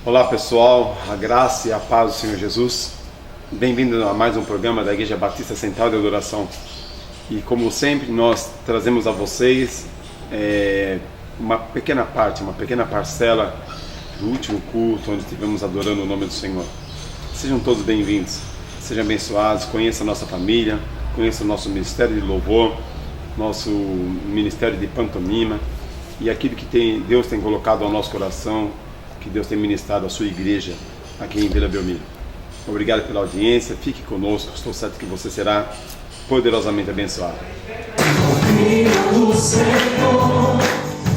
Olá pessoal, a graça e a paz do Senhor Jesus. Bem-vindo a mais um programa da Igreja Batista Central de Adoração. E como sempre nós trazemos a vocês uma pequena parcela do último culto onde estivemos adorando o nome do Senhor. Sejam todos bem-vindos, sejam abençoados, conheça a nossa família, conheça o nosso ministério de louvor, nosso ministério de pantomima e aquilo que Deus tem colocado ao nosso coração, que Deus tem ministrado à sua igreja aqui em Vila Belmiro. Obrigado pela audiência, fique conosco, estou certo que você será poderosamente abençoado. O Senhor,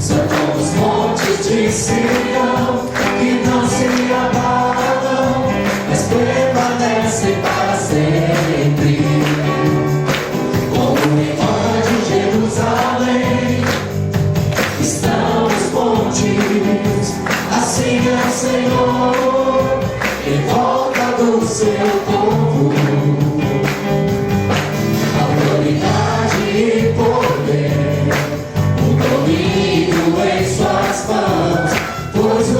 são os montes de Sião que não se abalam, mas permanecem para sempre. Como em fora de Jerusalém estão os montes, assim é o Senhor em volta do seu povo. Autoridade e poder, o domínio em suas mãos, pois o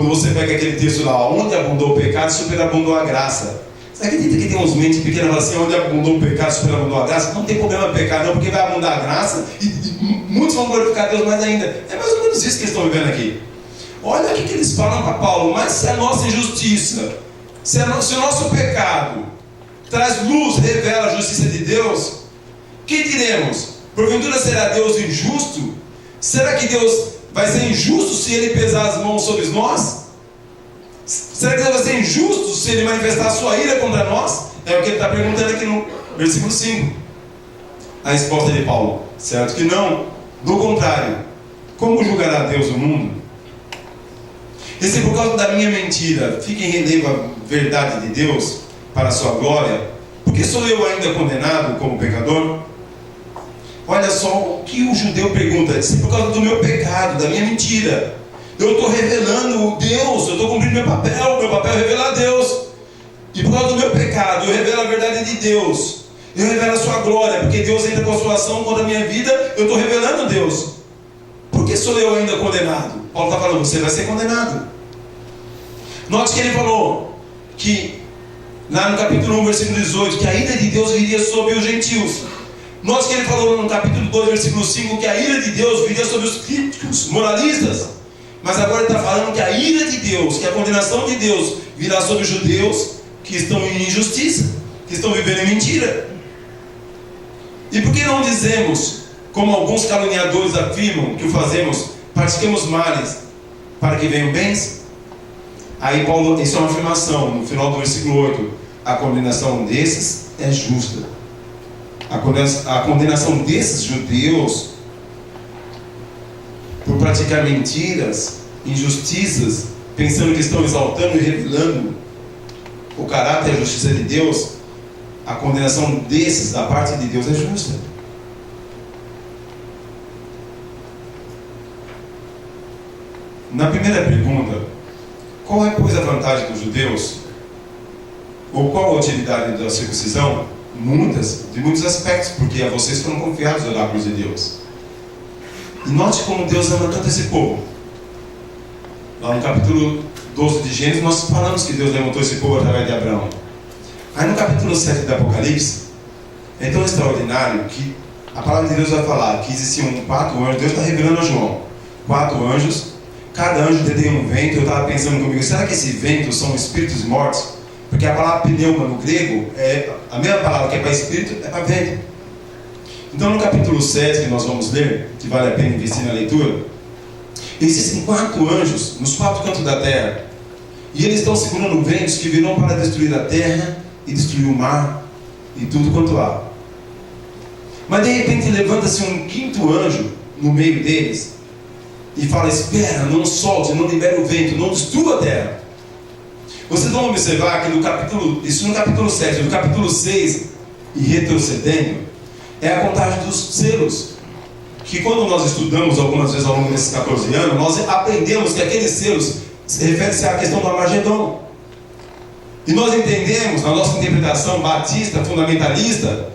Quando você pega aquele texto lá, onde abundou o pecado, superabundou a graça. Você acredita que tem uns mentes pequenos que falam assim, onde abundou o pecado, superabundou a graça? Não tem problema pecar não, porque vai abundar a graça e muitos vão glorificar Deus mais ainda. É mais ou menos isso que eles estão vivendo aqui. Olha o que eles falam para Paulo, mas se a nossa injustiça, se o nosso pecado traz luz, revela a justiça de Deus, que diremos? Porventura será Deus injusto? Será que Deus vai ser injusto se Ele pesar as mãos sobre nós? Será que Deus vai ser injusto se Ele manifestar a sua ira contra nós? É o que ele está perguntando aqui no versículo 5. A resposta de Paulo: certo que não. Do contrário, como julgará Deus o mundo? E se por causa da minha mentira fica em relevo a verdade de Deus para a sua glória, por que sou eu ainda condenado como pecador? Olha só o que o judeu pergunta: se por causa do meu pecado, da minha mentira, eu estou revelando Deus, eu estou cumprindo meu papel é revelar Deus. E por causa do meu pecado, eu revelo a verdade de Deus, eu revelo a sua glória, porque Deus entra com a sua ação contra a minha vida, eu estou revelando Deus. Por que sou eu ainda condenado? Paulo está falando, você vai ser condenado. Note que ele falou que, lá no capítulo 1, versículo 18, que a ira de Deus viria sobre os gentios. Note que ele falou no capítulo 2, versículo 5, que a ira de Deus viria sobre os críticos, moralistas. Mas agora ele está falando que a ira de Deus, que a condenação de Deus virá sobre os judeus que estão em injustiça, que estão vivendo em mentira. E por que não dizemos, como alguns caluniadores afirmam que o fazemos, praticamos males para que venham bens? Aí Paulo, isso é uma afirmação, no final do versículo 8, a condenação desses é justa. A condenação desses judeus por praticar mentiras, injustiças, pensando que estão exaltando e revelando o caráter e a justiça de Deus, a condenação desses da parte de Deus é justa. Na primeira pergunta, qual é, pois, a vantagem dos judeus? Ou qual a utilidade da circuncisão? Muitas, de muitos aspectos, porque a vocês foram confiados os oráculos de Deus. E note como Deus ama tanto esse povo. Lá no capítulo 12 de Gênesis, nós falamos que Deus levantou esse povo através de Abraão. Aí no capítulo 7 do Apocalipse, é tão extraordinário que a palavra de Deus vai falar que existiam 4 anjos. Deus está revelando a João 4 anjos, cada anjo detém um vento. Eu estava pensando comigo, será que esse vento são espíritos mortos? Porque a palavra pneuma no grego é a mesma palavra que é para espírito, é para vento. Então no capítulo 7 que nós vamos ler, que vale a pena investir na leitura, existem 4 anjos nos 4 cantos da terra, e eles estão segurando ventos que virão para destruir a terra e destruir o mar e tudo quanto há. Mas de repente levanta-se um 5º anjo no meio deles e fala: espera, não solte, não libere o vento, não destrua a terra. Vocês vão observar que isso no capítulo 7, no capítulo 6, e retrocedendo, é a contagem dos selos. Que quando nós estudamos algumas vezes ao longo desses 14 anos, nós aprendemos que aqueles selos se referem-se à questão do Armagedon. E nós entendemos, na nossa interpretação batista, fundamentalista,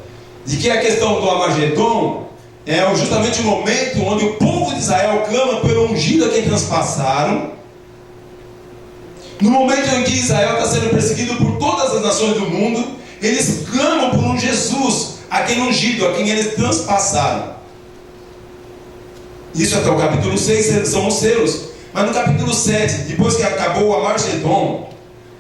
de que a questão do Armagedon é justamente o momento onde o povo de Israel clama pelo ungido a quem transpassaram. No momento em que Israel está sendo perseguido por todas as nações do mundo, eles clamam por um Jesus, a quem ungido, a quem eles transpassaram. Isso até o capítulo 6 são os selos. Mas no capítulo 7, depois que acabou o Armagedon,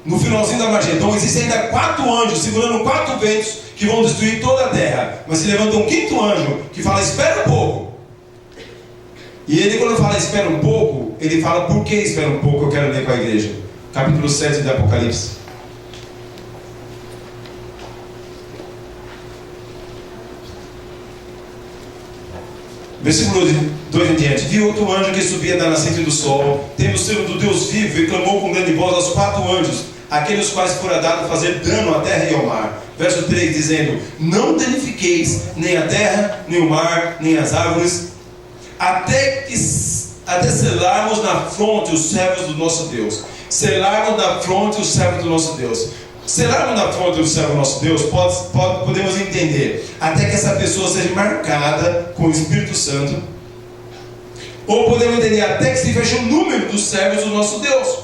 no finalzinho do Armagedon, existem ainda 4 anjos segurando 4 ventos que vão destruir toda a terra. Mas se levanta um 5º anjo que fala: espera um pouco. E ele, quando fala espera um pouco, ele fala por que espera um pouco. Eu quero ler com a igreja. Capítulo 7 de Apocalipse. Versículo 2 em diante. Vi outro anjo que subia da nascente do sol, tendo o selo do Deus vivo, e clamou com grande voz aos 4 anjos, aqueles quais fora dado fazer dano à terra e ao mar. Verso 3, dizendo: não danifiqueis nem a terra, nem o mar, nem as árvores, até selarmos na fronte os servos do nosso Deus. Selarmos na fronte os servos do nosso Deus. Selarmos na fronte do servo do nosso Deus, podemos entender até que essa pessoa seja marcada com o Espírito Santo, ou podemos entender até que se feche o número dos servos do nosso Deus.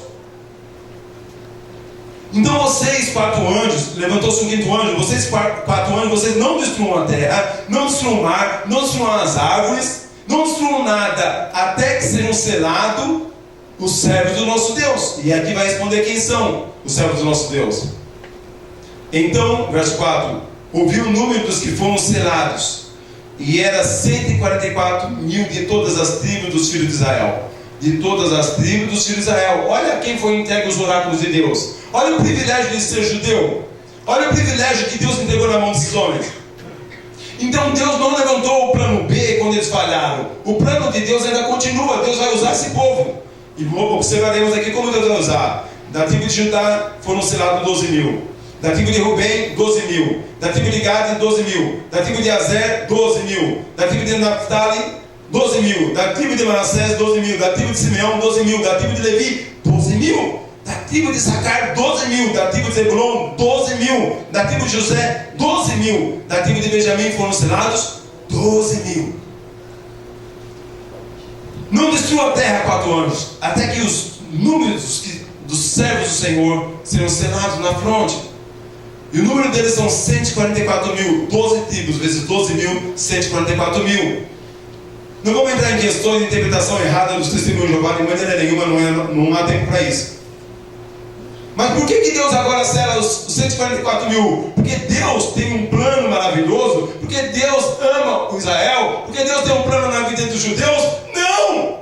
Então vocês, 4 anjos, levantou-se um 5º anjo, vocês 4 anjos, vocês não destruam a terra, não destruam o mar, não destruam as árvores, não destruam nada, até que sejam selados os servos do nosso Deus. E aqui vai responder quem são os servos do nosso Deus. Então, verso 4, ouviu o número dos que foram selados, e era 144 mil de todas as tribos dos filhos de Israel. De todas as tribos dos filhos de Israel. Olha quem foi entregue os oráculos de Deus. Olha o privilégio de ser judeu. Olha o privilégio que Deus entregou na mão desses homens. Então Deus não levantou o plano B quando eles falharam. O plano de Deus ainda continua. Deus vai usar esse povo. E observaremos aqui como Deus vai usar. Da tribo de Judá foram selados 12 mil. Da tribo de Rubem, 12 mil. Da tribo de Gade, 12 mil. Da tribo de Azer, 12 mil. Da tribo de Naphtali, 12 mil. Da tribo de Manassés, 12 mil. Da tribo de Simeão, 12 mil. Da tribo de Levi, 12 mil. Da tribo de Sacar, 12 mil. Da tribo de Zebulon, 12 mil. Da tribo de José, 12 mil. Da tribo de Benjamim foram selados 12 mil. Não destrua a terra 4 anos, até que os números dos servos do Senhor serão selados na fronte. E o número deles são 144 mil. 12 tribos vezes 12 mil, 144 mil. Não vamos entrar em questões de interpretação errada dos testemunhos de Jeová de maneira nenhuma, não há tempo para isso. Mas por que Deus agora sela os 144 mil? Porque Deus tem um plano maravilhoso? Porque Deus ama o Israel? Porque Deus tem um plano na vida dos judeus? Não!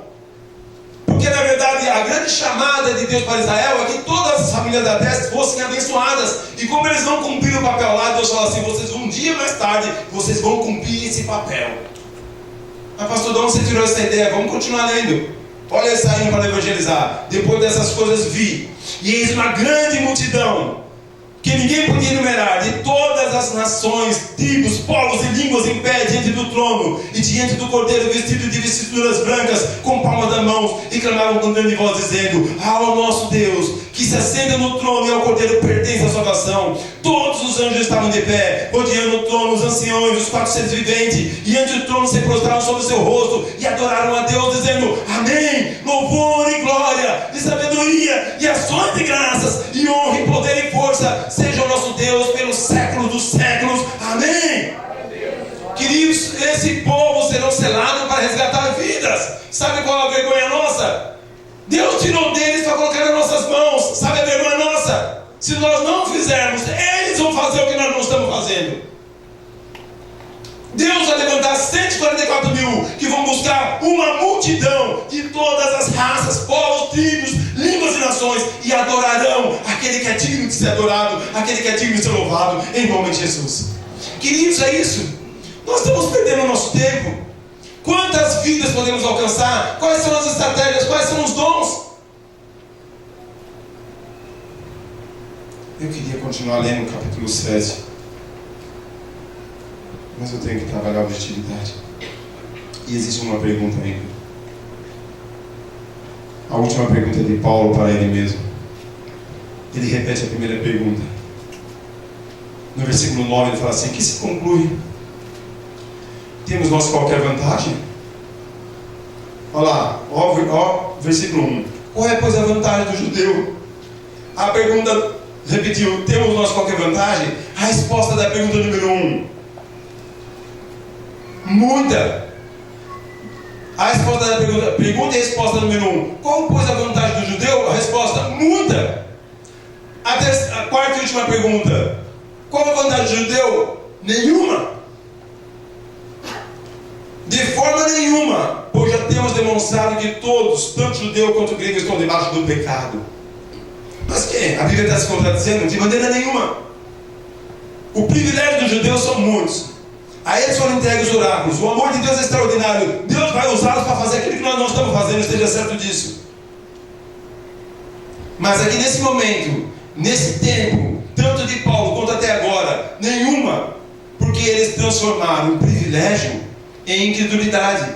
Porque na verdade a grande chamada de Deus para Israel é que todas as famílias da terra fossem abençoadas. E como eles não cumpriram o papel lá, Deus fala assim: vocês um dia mais tarde, vocês vão cumprir esse papel. Mas pastor, de onde você tirou essa ideia? Vamos continuar lendo. Olha ele saindo para evangelizar. Depois dessas coisas vi, e eis uma grande multidão, que ninguém podia enumerar, de todas as nações, tribos, povos e línguas, em pé diante do trono e diante do Cordeiro, vestido de vestiduras brancas, com palmas das mãos, e clamavam com grande voz, dizendo: ao nosso Deus, que se assenta no trono, e ao Cordeiro pertence a salvação. Todos os anjos estavam de pé, rodeando o trono, os anciões, os 4 seres viventes, e ante o trono se prostraram sobre o seu rosto, e adoraram a Deus, dizendo: amém, louvor e glória, e sabedoria, e ações de graças, e honra, e poder e força, seja o nosso Deus pelos séculos dos séculos. Amém. Queridos, esse povo serão selados para resgatar vidas. Sabe qual é a vergonha nossa? Deus tirou deles para colocar nas nossas mãos. Sabe a vergonha nossa? Se nós não fizermos, eles vão fazer o que nós não estamos fazendo. Deus vai levantar 144 mil que vão buscar uma multidão de todas as raças, povos, tribos, línguas e nações, e adorarão aquele que é digno de ser adorado, aquele que é digno de ser louvado, em nome de Jesus. Queridos, é isso. Nós estamos perdendo o nosso tempo. Quantas vidas podemos alcançar? Quais são as estratégias? Quais são os dons? Eu queria continuar lendo o capítulo 7. Mas eu tenho que trabalhar a objetividade. E existe uma pergunta ainda. A última pergunta de Paulo para ele mesmo. Ele repete a primeira pergunta. No versículo 9 ele fala assim: que se conclui? Temos nós qualquer vantagem? Olha lá, ó, versículo 1. Qual é, pois, a vantagem do judeu? A pergunta repetiu: temos nós qualquer vantagem? A resposta da pergunta número 1: muita. A resposta da pergunta e a resposta número 1: qual, pois, a vantagem do judeu? A resposta: muita. A quarta e última pergunta: qual a vantagem do judeu? Nenhuma. De forma nenhuma, pois já temos demonstrado que todos, tanto judeu quanto grego, estão debaixo do pecado. Mas que? A Bíblia está se contradizendo? De maneira nenhuma. O privilégio dos judeus são muitos. A eles foram entregues os oráculos. O amor de Deus é extraordinário. Deus vai usá-los para fazer aquilo que nós não estamos fazendo, esteja certo disso. Mas aqui nesse momento, nesse tempo, tanto de Paulo quanto até agora, nenhuma, porque eles transformaram o privilégio em incredulidade.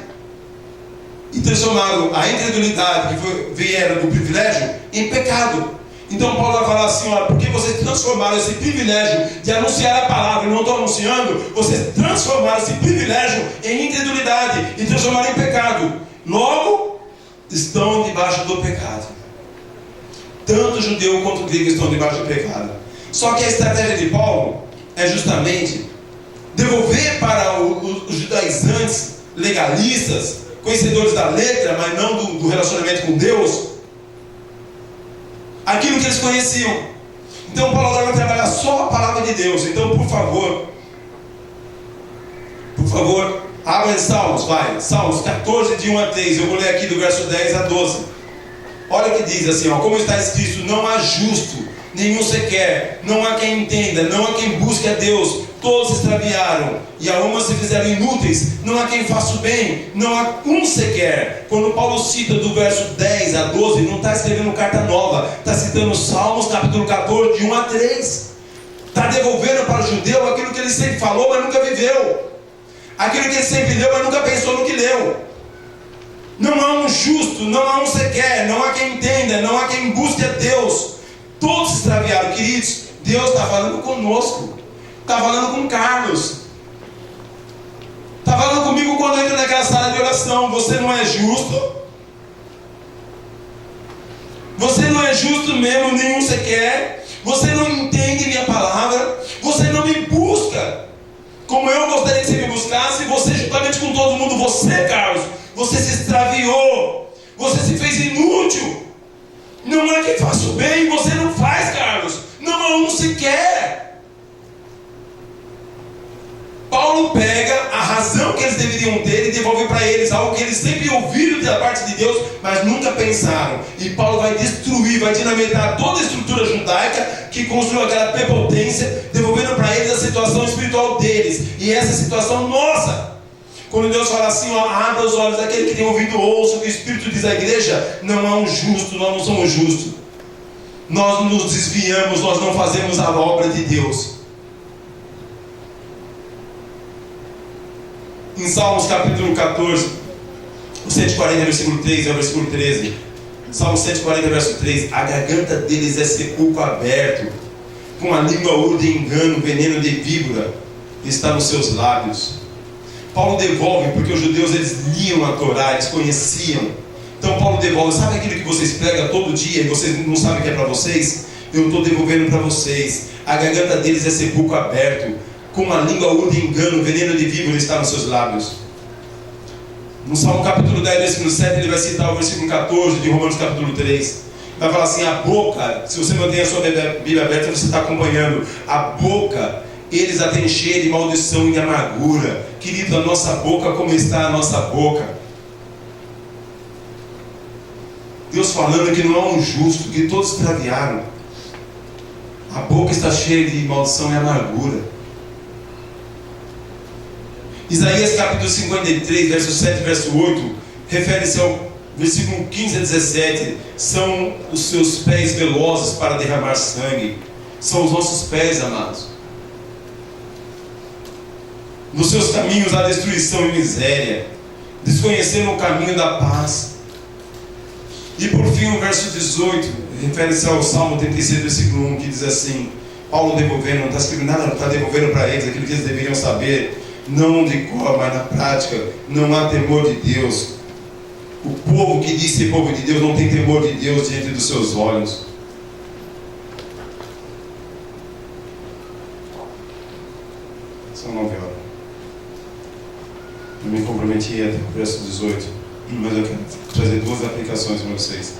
E transformaram a incredulidade que vieram do privilégio em pecado. Então Paulo vai falar assim: olha, porque vocês transformaram esse privilégio de anunciar a palavra e não estão anunciando, vocês transformaram esse privilégio em incredulidade e transformaram em pecado. Logo, estão debaixo do pecado. Tanto o judeu quanto o grego estão debaixo do pecado. Só que a estratégia de Paulo é justamente devolver para os judaizantes, legalistas, conhecedores da letra, mas não do relacionamento com Deus, aquilo que eles conheciam. Então Paulo agora vai trabalhar só a palavra de Deus. Então, por favor, abra em Salmos, Salmos 14, de 1 a 3. Eu vou ler aqui do verso 10 a 12. Olha o que diz assim, como está escrito: não há justo, nenhum sequer, não há quem entenda, não há quem busque a Deus. Todos se extraviaram e algumas se fizeram inúteis. Não há quem faça o bem, não há um sequer. Quando Paulo cita do verso 10 a 12, não está escrevendo carta nova, está citando Salmos capítulo 14, de 1 a 3. Está devolvendo para o judeu aquilo que ele sempre falou, mas nunca viveu. Aquilo que ele sempre leu, mas nunca pensou no que leu. Não há um justo, não há um sequer, não há quem entenda, não há quem busque a Deus. Todos se extraviaram, queridos. Deus está falando conosco. Está falando com Carlos. Está falando comigo quando eu entro naquela sala de oração. Você não é justo. Você não é justo mesmo, nenhum sequer. Você não entende minha palavra. Você não me busca como eu gostaria que você me buscasse. Você, juntamente com todo mundo, você, Carlos, você se extraviou. Você se fez inútil. Não há quem faça o bem. Você não faz, Carlos. Não há um sequer. Paulo pega a razão que eles deveriam ter e devolve para eles algo que eles sempre ouviram da parte de Deus, mas nunca pensaram. E Paulo vai destruir, vai dinamitar toda a estrutura judaica que construiu aquela prepotência, devolvendo para eles a situação espiritual deles. E essa situação nossa. Quando Deus fala assim, abra os olhos daquele que tem ouvido, ouça o que o Espírito diz à igreja. Não há um justo, nós não somos justos. Nós nos desviamos, nós não fazemos a obra de Deus. Em Salmos capítulo 14, o 140, versículo 3 ao versículo 13. Salmos 140, verso 3. A garganta deles é sepulcro aberto, com a língua urde engano, veneno de víbora está nos seus lábios. Paulo devolve, porque os judeus eles liam a Torá, eles conheciam. Então Paulo devolve, sabe aquilo que vocês pregam todo dia e vocês não sabem que é para vocês? Eu estou devolvendo para vocês. A garganta deles é sepulcro aberto, com a língua urde engano, veneno de víbora está nos seus lábios. No Salmo capítulo 10, versículo 7, ele vai citar o versículo 14 de Romanos capítulo 3. Vai falar assim, a boca, se você mantém a sua Bíblia aberta, você está acompanhando. A boca, eles a têm cheia de maldição e de amargura. Querido, a nossa boca, como está a nossa boca? Deus falando que não há um justo, que todos extraviaram. A boca está cheia de maldição e amargura. Isaías capítulo 53, verso 7 e verso 8, refere-se ao versículo 15 a 17. São os seus pés velozes para derramar sangue. São os nossos pés, amados. Nos seus caminhos há destruição e miséria. Desconheceram o caminho da paz. E por fim o verso 18, refere-se ao Salmo 36, versículo 1, que diz assim, Paulo devolvendo, não está escrito nada, não está devolvendo para eles aquilo que eles deveriam saber. Não de cor, mas na prática, não há temor de Deus. O povo que diz ser povo de Deus não tem temor de Deus diante dos seus olhos. São 9 horas. Eu me comprometi até o verso 18, mas eu quero trazer duas aplicações para vocês.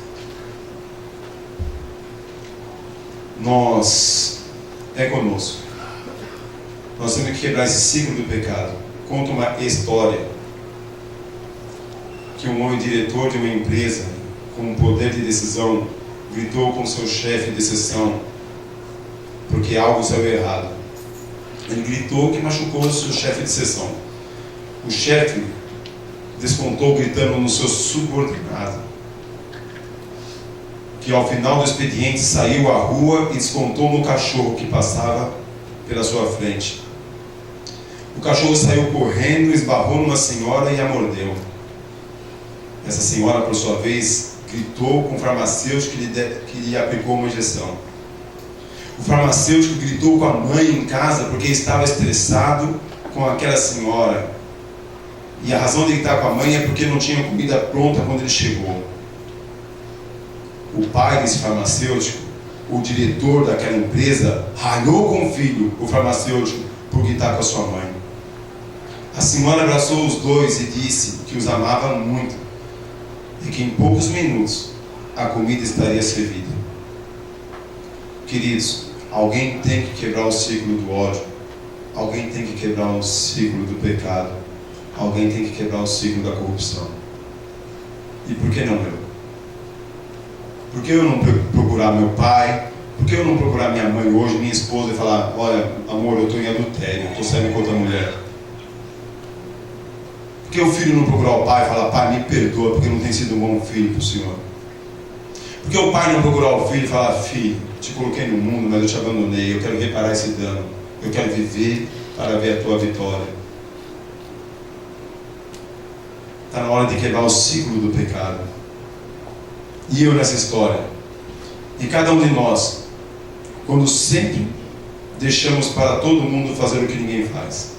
É conosco. Nós temos que quebrar esse ciclo do pecado. Conta uma história que um homem diretor de uma empresa com poder de decisão gritou com seu chefe de seção porque algo saiu errado. Ele gritou que machucou o seu chefe de seção. O chefe descontou gritando no seu subordinado, que ao final do expediente saiu à rua e descontou no cachorro que passava pela sua frente. O cachorro saiu correndo, esbarrou numa senhora e a mordeu. Essa senhora, por sua vez, gritou com o farmacêutico que lhe aplicou uma injeção. O farmacêutico gritou com a mãe em casa porque estava estressado com aquela senhora. E a razão de gritar com a mãe é porque não tinha comida pronta quando ele chegou. o pai desse farmacêutico, o diretor daquela empresa, ralhou com o filho, o farmacêutico, porque está com a sua mãe. A Simone abraçou os dois e disse que os amava muito e que em poucos minutos a comida estaria servida. Queridos, alguém tem que quebrar o ciclo do ódio, alguém tem que quebrar o ciclo do pecado, alguém tem que quebrar o ciclo da corrupção. E por que não eu? Por que eu não procurar meu pai? Por que eu não procurar minha mãe hoje, minha esposa, e falar: olha, amor, eu estou em adultério, eu estou saindo com outra mulher? Por que o filho não procurar o pai e falar: pai, me perdoa porque eu não tenho sido um bom filho para o Senhor? Por que o pai não procurar o filho e falar: filho, te coloquei no mundo, mas eu te abandonei, eu quero reparar esse dano, eu quero viver para ver a tua vitória? Está na hora de quebrar o ciclo do pecado. E eu nessa história, e cada um de nós, quando sempre deixamos para todo mundo fazer o que ninguém faz.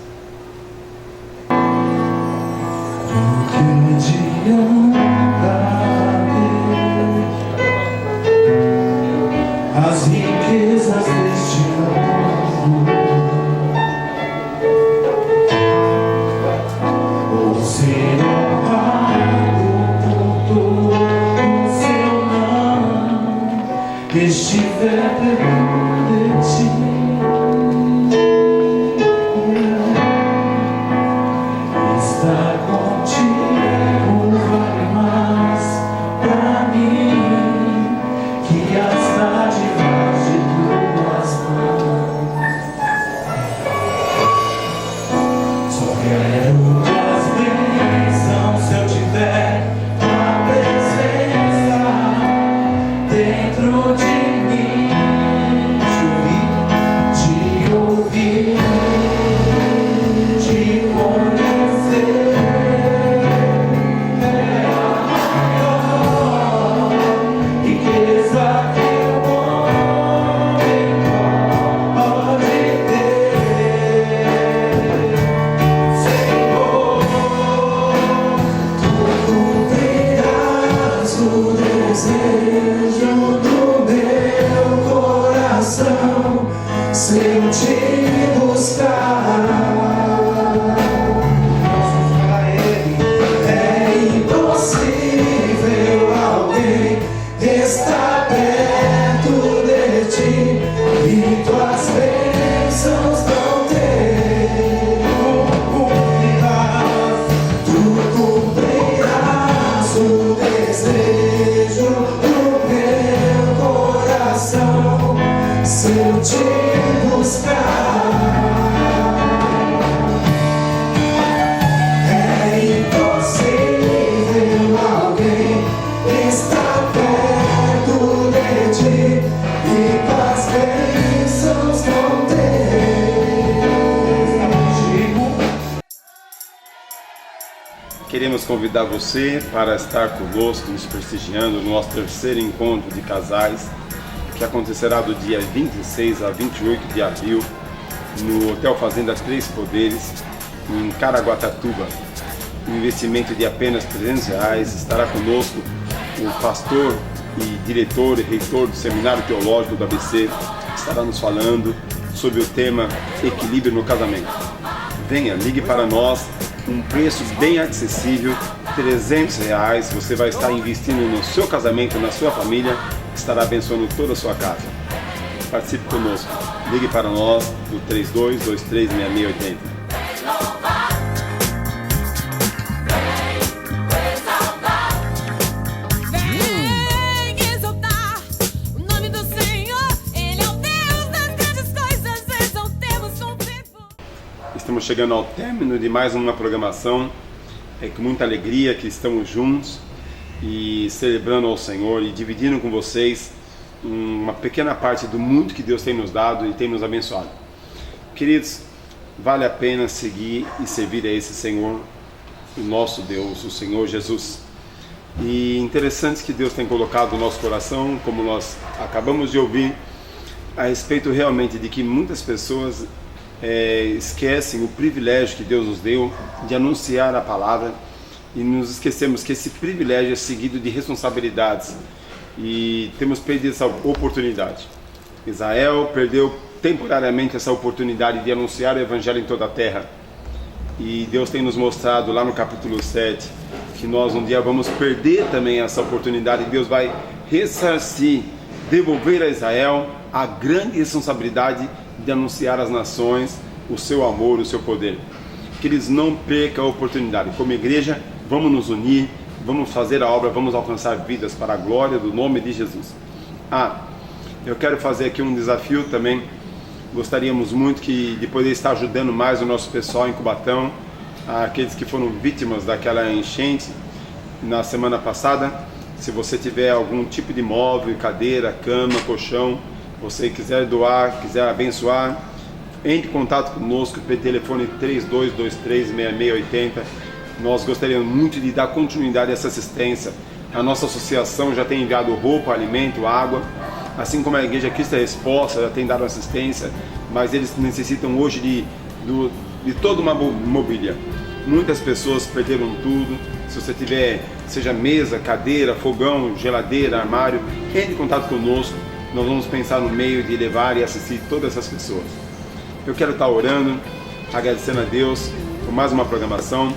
As riquezas deste mundo, ou ser honrado por o seu não estiver perto de ti. Estar contigo vale mais pra mim que as dádivas de tuas mãos. Só quero tuas bênçãos se eu tiver tua presença dentro de mim. Te ouvir, te conhecer é a maior riqueza que o homem pode ter. Senhor, tu cumprirás o desejo do meu coração se eu te buscar. É impossível alguém estar perto de ti e tuas bênçãos não ter. Tu cumprirás o desejo do meu coração se eu te buscar. É impossível alguém estar perto de ti e tuas bênçãos não ter. Queremos convidar você para estar conosco, nos prestigiando no nosso terceiro encontro de casais, que acontecerá do dia 26 a 28 de abril, no Hotel Fazenda Três Poderes, em Caraguatatuba. Um investimento de apenas R$300. Estará conosco o pastor e diretor e reitor do Seminário Teológico do ABC, que estará nos falando sobre o tema Equilíbrio no Casamento. Venha, ligue para nós, um preço bem acessível, R$300. Você vai estar investindo no seu casamento, na sua família, estará abençoando toda a sua casa. Participe conosco, ligue para nós no 32236680. Vem exaltar o nome do Senhor, Ele é o Deus das grandes coisas, exaltemos com tempo. Estamos chegando ao término de mais uma programação. É com muita alegria que estamos juntos e celebrando ao Senhor e dividindo com vocês uma pequena parte do muito que Deus tem nos dado e tem nos abençoado. Queridos, vale a pena seguir e servir a esse Senhor, o nosso Deus, o Senhor Jesus. E interessante que Deus tem colocado no nosso coração, como nós acabamos de ouvir, a respeito realmente de que muitas pessoas esquecem o privilégio que Deus nos deu de anunciar a palavra, e nos esquecemos que esse privilégio é seguido de responsabilidades. e temos perdido essa oportunidade. Israel perdeu temporariamente essa oportunidade de anunciar o Evangelho em toda a terra. E Deus tem nos mostrado lá no capítulo 7 que nós um dia vamos perder também essa oportunidade. Deus vai ressarcir, devolver a Israel a grande responsabilidade de anunciar às nações o seu amor, o seu poder. Que eles não percam a oportunidade. Como igreja, vamos nos unir, vamos fazer a obra, vamos alcançar vidas para a glória do nome de Jesus. Eu quero fazer aqui um desafio também. Gostaríamos muito de poder estar ajudando mais o nosso pessoal em Cubatão, aqueles que foram vítimas daquela enchente na semana passada. Se você tiver algum tipo de móvel, cadeira, cama, colchão, você quiser doar, quiser abençoar, entre em contato conosco pelo telefone 3223-6680. Nós gostaríamos muito de dar continuidade a essa assistência. A nossa associação já tem enviado roupa, alimento, água, assim como a Igreja Cristo Resposta já tem dado assistência, mas eles necessitam hoje de toda uma mobília. Muitas pessoas perderam tudo. Se você tiver, seja mesa, cadeira, fogão, geladeira, armário, entre em contato conosco. Nós vamos pensar no meio de levar e assistir todas essas pessoas. Eu quero estar orando, agradecendo a Deus por mais uma programação.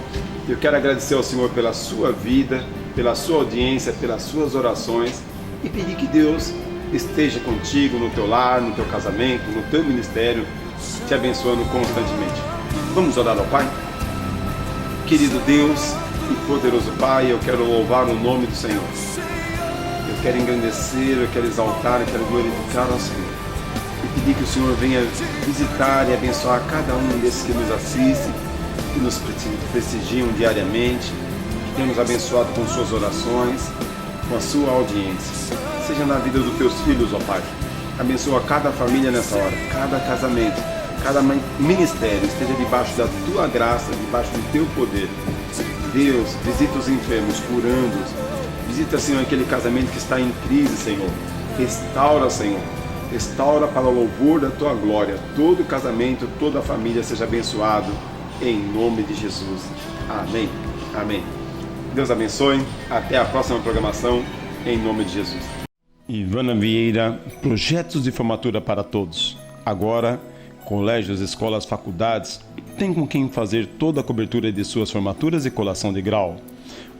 Eu quero agradecer ao Senhor pela sua vida, pela sua audiência, pelas suas orações, e pedir que Deus esteja contigo no teu lar, no teu casamento, no teu ministério, te abençoando constantemente. Vamos orar ao Pai? Querido Deus e poderoso Pai, eu quero louvar o nome do Senhor. Eu quero engrandecer, eu quero exaltar, eu quero glorificar ao Senhor. E pedir que o Senhor venha visitar e abençoar cada um desses que nos assistem, que nos prestigiam diariamente, que tem nos abençoado com suas orações, com a sua audiência. Seja na vida dos teus filhos, ó Pai. Abençoa cada família nessa hora, cada casamento, cada ministério esteja debaixo da tua graça, debaixo do teu poder. Deus, visita os enfermos, curando-os. Visita, Senhor, aquele casamento que está em crise, Senhor. Restaura, Senhor. Restaura para o louvor da tua glória. Todo casamento, toda a família seja abençoado em nome de Jesus. Amém. Amém. Deus abençoe. Até a próxima programação em nome de Jesus. Ivana Vieira, projetos de formatura para todos. Agora, colégios, escolas, faculdades têm com quem fazer toda a cobertura de suas formaturas e colação de grau.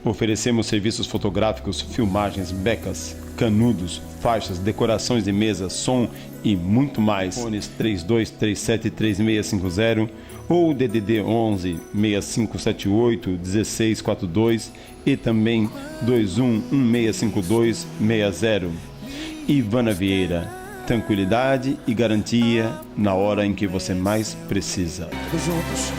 Oferecemos serviços fotográficos, filmagens, becas, canudos, faixas, decorações de mesa, som e muito mais. Fones 3237-3650 ou DDD 11 6578 1642 e também 21165260. Ivana Vieira, tranquilidade e garantia na hora em que você mais precisa. Juntos.